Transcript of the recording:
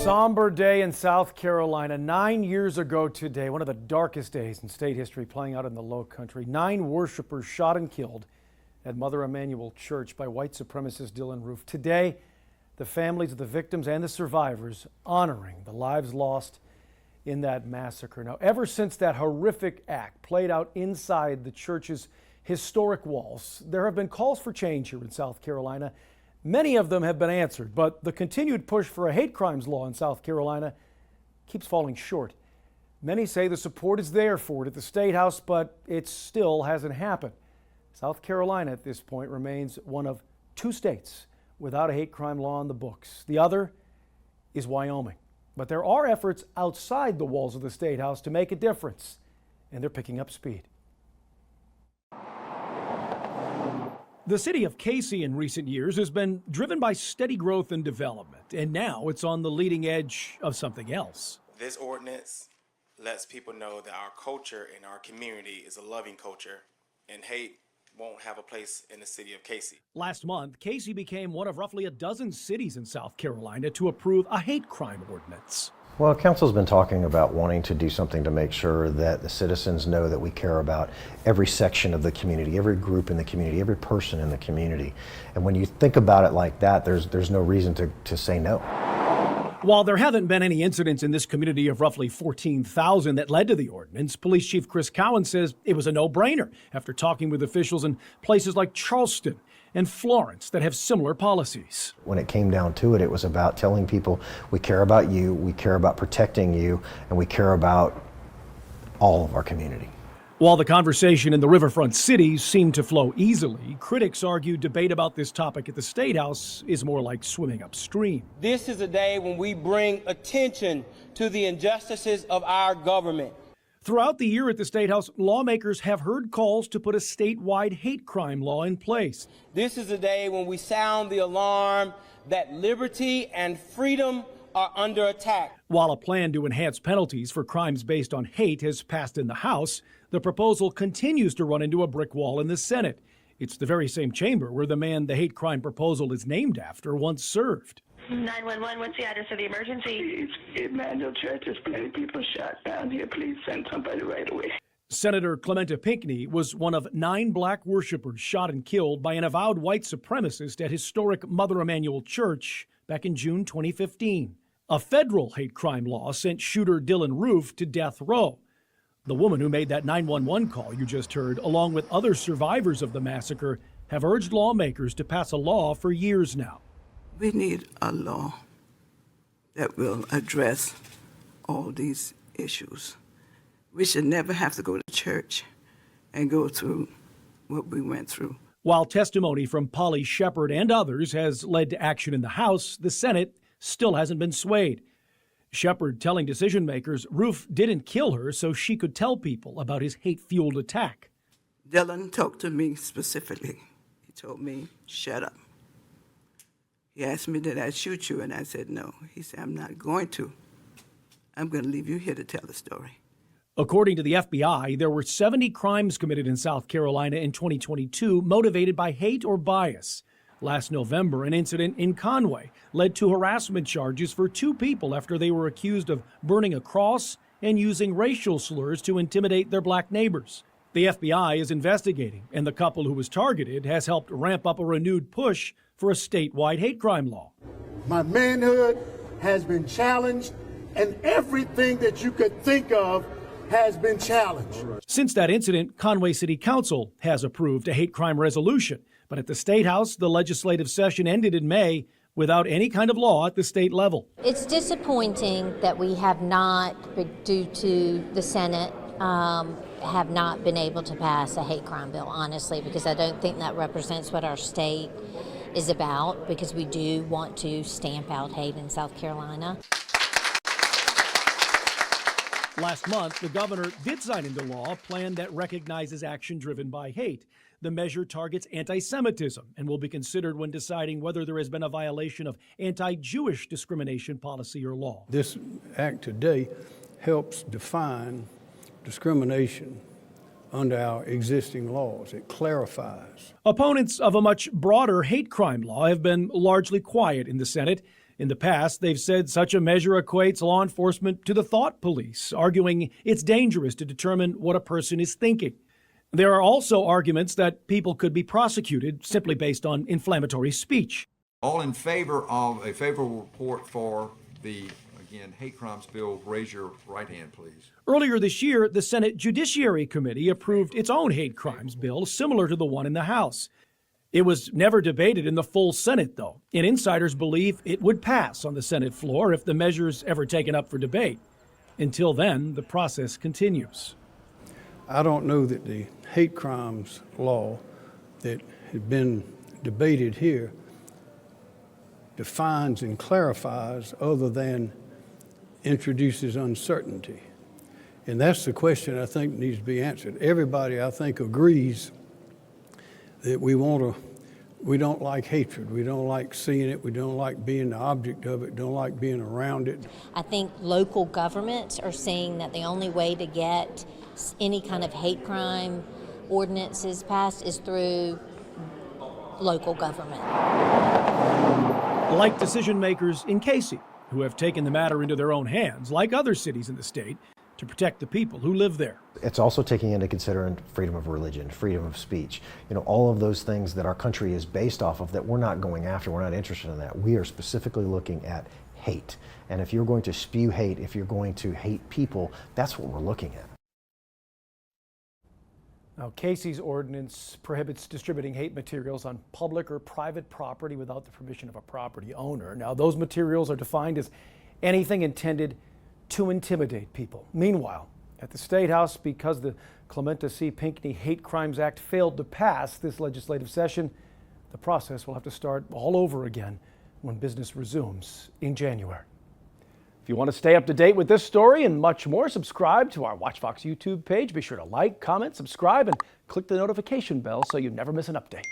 somber day in South Carolina. 9 years ago today, one of the darkest days in state history playing out in the Low Country. 9 worshipers shot and killed at Mother Emanuel Church by white supremacist Dylan Roof. Today, the families of the victims and the survivors honoring the lives lost in that massacre. Now, ever since that horrific act played out inside the church's historic walls, there have been calls for change here in South Carolina. Many of them have been answered, but the continued push for a hate crimes law in South Carolina keeps falling short. Many say the support is there for it at the State House, but it still hasn't happened. South Carolina at this point remains one of 2 states without a hate crime law on the books. The other is Wyoming. But there are efforts outside the walls of the State House to make a difference, and they're picking up speed. The city of Cayce in recent years has been driven by steady growth and development, and now it's on the leading edge of something else. This ordinance lets people know that our culture and our community is a loving culture, and hate won't have a place in the city of Cayce. Last month, Cayce became one of roughly a dozen cities in South Carolina to approve a hate crime ordinance. Well, Council's been talking about wanting to do something to make sure that the citizens know that we care about every section of the community, every group in the community, every person in the community. And when you think about it like that, there's no reason to say no. While there haven't been any incidents in this community of roughly 14,000 that led to the ordinance, Police Chief Chris Cowan says it was a no-brainer after talking with officials in places like Charleston and Florence that have similar policies. When it came down to it, it was about telling people we care about you, we care about protecting you, and we care about all of our community. While the conversation in the riverfront cities seemed to flow easily, critics argue debate about this topic at the State House is more like swimming upstream. This is a day when we bring attention to the injustices of our government. Throughout the year at the State House, lawmakers have heard calls to put a statewide hate crime law in place. This is a day when we sound the alarm that liberty and freedom are under attack. While a plan to enhance penalties for crimes based on hate has passed in the House, the proposal continues to run into a brick wall in the Senate. It's the very same chamber where the man the hate crime proposal is named after once served. 911, what's the address of the emergency? Please, Emanuel Church, there's plenty of people shot down here. Please send somebody right away. Senator Clementa Pinckney was one of 9 black worshipers shot and killed by an avowed white supremacist at historic Mother Emanuel Church back in June 2015. A federal hate crime law sent shooter Dylan Roof to death row. The woman who made that 911 call you just heard, along with other survivors of the massacre, have urged lawmakers to pass a law for years now. We need a law that will address all these issues. We should never have to go to church and go through what we went through. While testimony from Polly Shepard and others has led to action in the House, the Senate still hasn't been swayed. Shepard telling decision makers Roof didn't kill her so she could tell people about his hate-fueled attack. Dylan talked to me specifically. He told me, shut up. He asked me, did I shoot you? And I said, no. He said, I'm not going to. I'm going to leave you here to tell the story. According to the FBI, there were 70 crimes committed in South Carolina in 2022 motivated by hate or bias. Last November, an incident in Conway led to harassment charges for 2 people after they were accused of burning a cross and using racial slurs to intimidate their black neighbors. The FBI is investigating, and the couple who was targeted has helped ramp up a renewed push for a statewide hate crime law. My manhood has been challenged, and everything that you could think of has been challenged. Since that incident, Conway City Council has approved a hate crime resolution. But at the State House, the legislative session ended in May without any kind of law at the state level. It's disappointing that we have not, due to the Senate, have not been able to pass a hate crime bill, honestly, because I don't think that represents what our state is about, because we do want to stamp out hate in South Carolina. Last month, the governor did sign into law a plan that recognizes action driven by hate. The measure targets anti-Semitism and will be considered when deciding whether there has been a violation of anti-Jewish discrimination policy or law. This act today helps define discrimination under our existing laws. It clarifies. Opponents of a much broader hate crime law have been largely quiet in the Senate. In the past, they've said such a measure equates law enforcement to the thought police, arguing it's dangerous to determine what a person is thinking. There are also arguments that people could be prosecuted simply based on inflammatory speech. All in favor of a favorable report for the, again, hate crimes bill, raise your right hand, please. Earlier this year, the Senate Judiciary Committee approved its own hate crimes bill, similar to the one in the House. It was never debated in the full Senate, though, and insiders believe it would pass on the Senate floor if the measure's ever taken up for debate. Until then, the process continues. I don't know that the hate crimes law that has been debated here defines and clarifies other than introduces uncertainty. And that's the question I think needs to be answered. Everybody, I think, agrees that we don't like hatred. We don't like seeing it. We don't like being the object of it. Don't like being around it. I think local governments are seeing that the only way to get any kind of hate crime ordinances passed is through local government. Like decision makers in Cayce, who have taken the matter into their own hands, like other cities in the state, to protect the people who live there. It's also taking into consideration freedom of religion, freedom of speech, all of those things that our country is based off of that we're not going after, we're not interested in that. We are specifically looking at hate. And if you're going to spew hate, if you're going to hate people, that's what we're looking at. Now, Cayce's ordinance prohibits distributing hate materials on public or private property without the permission of a property owner. Now, those materials are defined as anything intended to intimidate people. Meanwhile, at the State House, because the Clementa C. Pinckney Hate Crimes Act failed to pass this legislative session, the process will have to start all over again when business resumes in January. If you want to stay up to date with this story and much more, subscribe to our Watch Fox YouTube page. Be sure to like, comment, subscribe, and click the notification bell so you never miss an update.